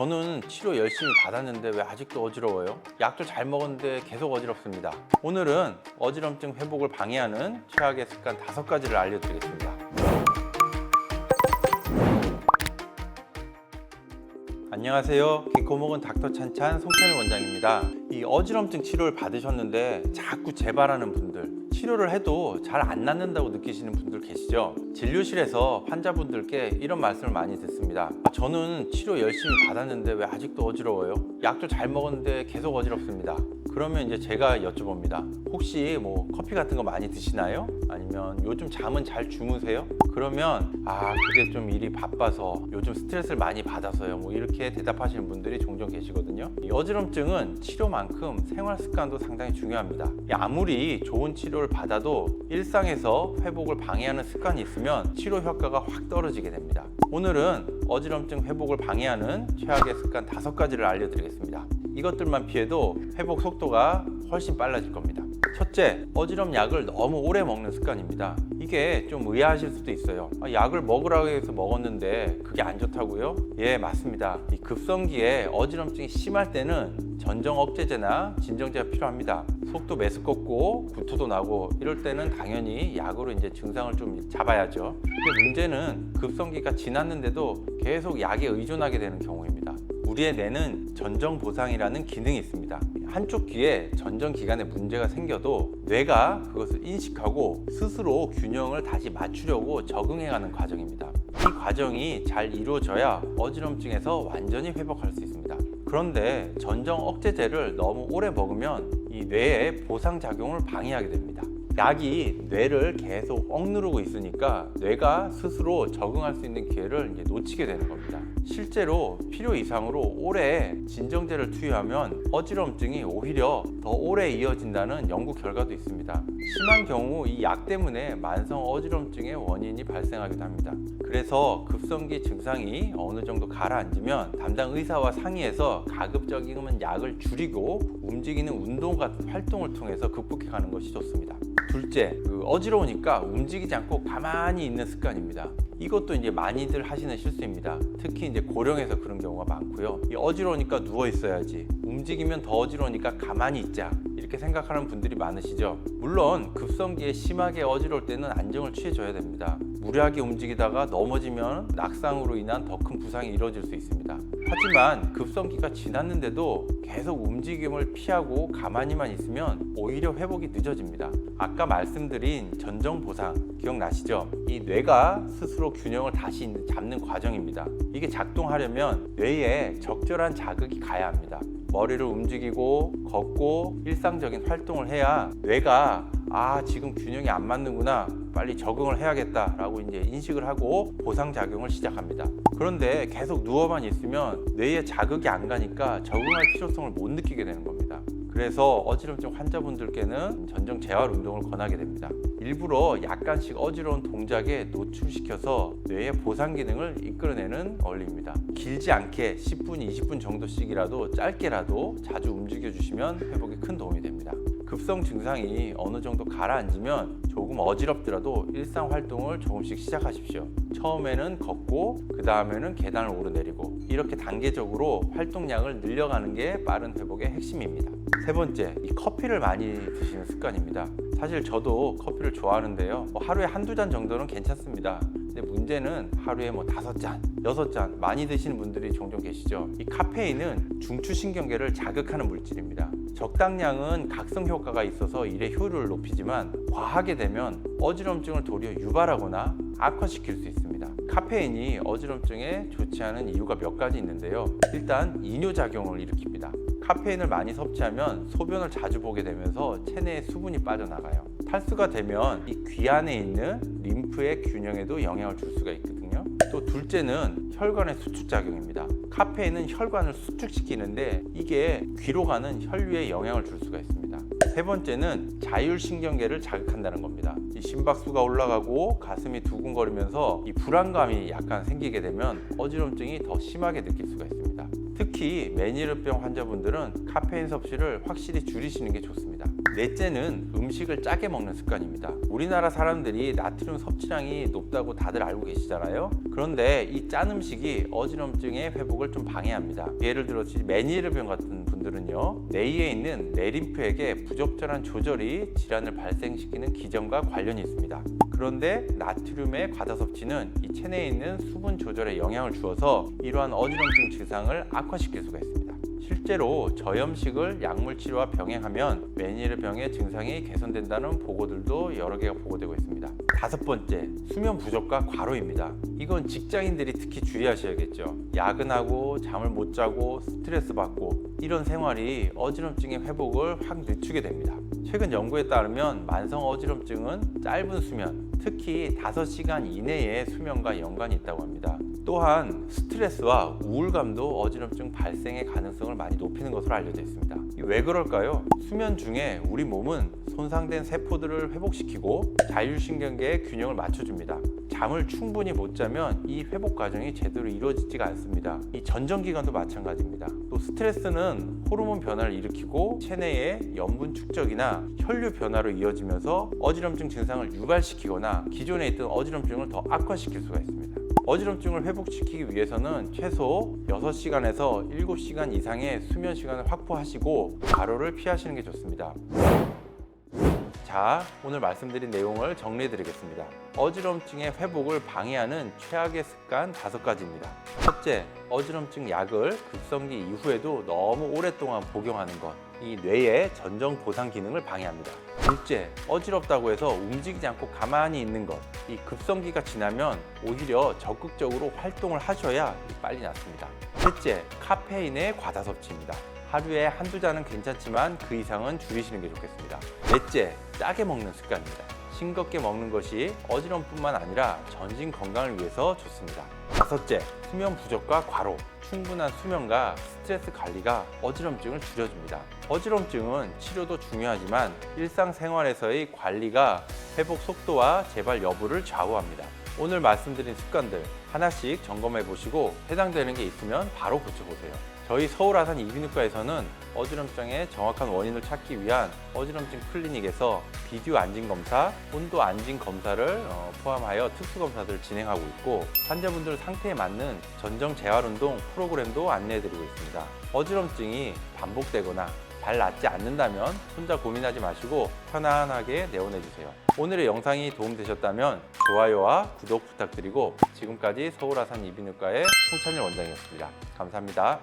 저는 치료 열심히 받았는데 왜 아직도 어지러워요? 약도 잘 먹었는데 계속 어지럽습니다. 오늘은 어지럼증 회복을 방해하는 최악의 습관 5가지를 알려드리겠습니다. 안녕하세요. 기코목은 닥터 찬찬 송찬일 원장입니다. 이 어지럼증 치료를 받으셨는데 자꾸 재발하는 분들, 치료를 해도 잘 안 낫는다고 느끼시는 분들 계시죠? 진료실에서 환자분들께 이런 말씀을 많이 듣습니다. 저는 치료 열심히 받았는데 왜 아직도 어지러워요? 약도 잘 먹었는데 계속 어지럽습니다. 그러면 이제 제가 여쭤봅니다. 혹시 뭐 커피 같은 거 많이 드시나요? 아니면 요즘 잠은 잘 주무세요? 그러면 그게 좀 일이 바빠서 요즘 스트레스를 많이 받아서요. 뭐 이렇게 대답하시는 분들이 종종 계시거든요. 이 어지럼증은 치료만큼 생활 습관도 상당히 중요합니다. 아무리 좋은 치료를 받아도 일상에서 회복을 방해하는 습관이 있으면 치료 효과가 확 떨어지게 됩니다. 오늘은 어지럼증 회복을 방해하는 최악의 습관 5가지를 알려드리겠습니다. 이것들만 피해도 회복 속도가 훨씬 빨라질 겁니다. 첫째, 어지럼 약을 너무 오래 먹는 습관입니다. 이게 좀 의아하실 수도 있어요. 약을 먹으라고 해서 먹었는데 그게 안 좋다고요? 예, 맞습니다. 이 급성기에 어지럼증이 심할 때는 전정 억제제나 진정제가 필요합니다. 속도 메스껍고 구토도 나고 이럴 때는 당연히 약으로 이제 증상을 좀 잡아야죠. 근데 문제는 급성기가 지났는데도 계속 약에 의존하게 되는 경우입니다. 우리의 뇌는 전정보상이라는 기능이 있습니다. 한쪽 귀에 전정 기관에 문제가 생겨도 뇌가 그것을 인식하고 스스로 균형을 다시 맞추려고 적응해가는 과정입니다. 이 과정이 잘 이루어져야 어지럼증에서 완전히 회복할 수 있습니다. 그런데 전정 억제제를 너무 오래 먹으면 이 뇌의 보상작용을 방해하게 됩니다. 약이 뇌를 계속 억누르고 있으니까 뇌가 스스로 적응할 수 있는 기회를 이제 놓치게 되는 겁니다. 실제로 필요 이상으로 오래 진정제를 투여하면 어지럼증이 오히려 더 오래 이어진다는 연구 결과도 있습니다. 심한 경우 이 약 때문에 만성 어지럼증의 원인이 발생하기도 합니다. 그래서 급성기 증상이 어느 정도 가라앉으면 담당 의사와 상의해서 가급적이면 약을 줄이고 움직이는 운동 같은 활동을 통해서 극복해가는 것이 좋습니다. 둘째, 어지러우니까 움직이지 않고 가만히 있는 습관입니다. 이것도 이제 많이들 하시는 실수입니다. 특히 이제 고령에서 그런 경우가 많고요. 어지러우니까 누워 있어야지, 움직이면 더 어지러우니까 가만히 있자, 이렇게 생각하는 분들이 많으시죠. 물론 급성기에 심하게 어지러울 때는 안정을 취해줘야 됩니다. 무리하게 움직이다가 넘어지면 낙상으로 인한 더 큰 부상이 이루어질 수 있습니다. 하지만 급성기가 지났는데도 계속 움직임을 피하고 가만히만 있으면 오히려 회복이 늦어집니다. 아까 말씀드린 전정보상 기억나시죠? 이 뇌가 스스로 균형을 다시 잡는 과정입니다. 이게 작동하려면 뇌에 적절한 자극이 가야 합니다. 머리를 움직이고 걷고 일상적인 활동을 해야 뇌가 지금 균형이 안 맞는구나, 빨리 적응을 해야겠다 라고 이제 인식을 하고 보상작용을 시작합니다. 그런데 계속 누워만 있으면 뇌에 자극이 안 가니까 적응할 필요성을 못 느끼게 되는 겁니다. 그래서 어지럼증 환자분들께는 전정 재활 운동을 권하게 됩니다. 일부러 약간씩 어지러운 동작에 노출시켜서 뇌의 보상 기능을 이끌어내는 원리입니다. 길지 않게 10분, 20분 정도씩이라도 짧게라도 자주 움직여 주시면 회복에 큰 도움이 됩니다. 급성 증상이 어느 정도 가라앉으면 조금 어지럽더라도 일상 활동을 조금씩 시작하십시오. 처음에는 걷고 그 다음에는 계단을 오르내리고 이렇게 단계적으로 활동량을 늘려가는 게 빠른 회복의 핵심입니다. 세 번째, 이 커피를 많이 드시는 습관입니다. 사실 저도 커피를 좋아하는데요. 하루에 한두 잔 정도는 괜찮습니다. 근데 문제는 하루에 5잔, 6잔 많이 드시는 분들이 종종 계시죠. 이 카페인은 중추신경계를 자극하는 물질입니다. 적당량은 각성 효과가 있어서 일의 효율을 높이지만 과하게 되면 어지럼증을 도리어 유발하거나 악화시킬 수 있습니다. 카페인이 어지럼증에 좋지 않은 이유가 몇 가지 있는데요. 일단 이뇨작용을 일으킵니다. 카페인을 많이 섭취하면 소변을 자주 보게 되면서 체내에 수분이 빠져나가요. 탈수가 되면 이 귀 안에 있는 림프의 균형에도 영향을 줄 수가 있거든요. 또 둘째는 혈관의 수축작용입니다. 카페인은 혈관을 수축시키는데 이게 귀로 가는 혈류에 영향을 줄 수가 있습니다. 세 번째는 자율신경계를 자극한다는 겁니다. 이 심박수가 올라가고 가슴이 두근거리면서 이 불안감이 약간 생기게 되면 어지럼증이 더 심하게 느낄 수가 있습니다. 특히 메니르병 환자분들은 카페인 섭취를 확실히 줄이시는 게 좋습니다. 있습니다. 넷째는 음식을 짜게 먹는 습관입니다. 우리나라 사람들이 나트륨 섭취량이 높다고 다들 알고 계시잖아요. 그런데 이 짠 음식이 어지럼증의 회복을 좀 방해합니다. 예를 들어 메니에르병 같은 분들은요, 뇌에 있는 뇌림프액의 부적절한 조절이 질환을 발생시키는 기전과 관련이 있습니다. 그런데 나트륨의 과다 섭취는 이 체내에 있는 수분 조절에 영향을 주어서 이러한 어지럼증 증상을 악화시킬 수가 있습니다. 실제로 저염식을 약물 치료와 병행하면 메니에르병의 증상이 개선된다는 보고들도 여러 개가 보고되고 있습니다. 다섯 번째, 수면 부족과 과로입니다. 이건 직장인들이 특히 주의하셔야겠죠. 야근하고 잠을 못 자고 스트레스 받고 이런 생활이 어지럼증의 회복을 확 늦추게 됩니다. 최근 연구에 따르면 만성 어지럼증은 짧은 수면, 특히 5시간 이내의 수면과 연관이 있다고 합니다. 또한 스트레스와 우울감도 어지럼증 발생의 가능성을 많이 높이는 것으로 알려져 있습니다. 왜 그럴까요? 수면 중에 우리 몸은 손상된 세포들을 회복시키고 자율신경계의 균형을 맞춰줍니다. 잠을 충분히 못 자면 이 회복 과정이 제대로 이루어지지가 않습니다. 이 전정기관도 마찬가지입니다. 또 스트레스는 호르몬 변화를 일으키고 체내의 염분 축적이나 혈류 변화로 이어지면서 어지럼증 증상을 유발시키거나 기존에 있던 어지럼증을 더 악화시킬 수가 있습니다. 어지럼증을 회복시키기 위해서는 최소 6시간에서 7시간 이상의 수면 시간을 확보하시고 과로를 피하시는 게 좋습니다. 자, 오늘 말씀드린 내용을 정리해 드리겠습니다. 어지럼증의 회복을 방해하는 최악의 습관 5가지입니다. 첫째, 어지럼증 약을 급성기 이후에도 너무 오랫동안 복용하는 것. 이 뇌의 전정 보상 기능을 방해합니다. 둘째, 어지럽다고 해서 움직이지 않고 가만히 있는 것. 이 급성기가 지나면 오히려 적극적으로 활동을 하셔야 빨리 낫습니다. 셋째, 카페인의 과다 섭취입니다. 하루에 한두 잔은 괜찮지만 그 이상은 줄이시는 게 좋겠습니다. 넷째, 짜게 먹는 습관입니다. 싱겁게 먹는 것이 어지럼뿐만 아니라 전신 건강을 위해서 좋습니다. 다섯째, 수면 부족과 과로. 충분한 수면과 스트레스 관리가 어지럼증을 줄여줍니다. 어지럼증은 치료도 중요하지만 일상생활에서의 관리가 회복 속도와 재발 여부를 좌우합니다. 오늘 말씀드린 습관들 하나씩 점검해 보시고 해당되는 게 있으면 바로 고쳐보세요. 저희 서울아산 이비인후과에서는 어지럼증의 정확한 원인을 찾기 위한 어지럼증 클리닉에서 비디오 안진 검사, 온도 안진 검사를 포함하여 특수 검사들을 진행하고 있고 환자분들 상태에 맞는 전정 재활 운동 프로그램도 안내해드리고 있습니다. 어지럼증이 반복되거나 잘 낫지 않는다면 혼자 고민하지 마시고 편안하게 내원해주세요. 오늘의 영상이 도움되셨다면 좋아요와 구독 부탁드리고 지금까지 서울아산 이비인후과의 송찬일 원장이었습니다. 감사합니다.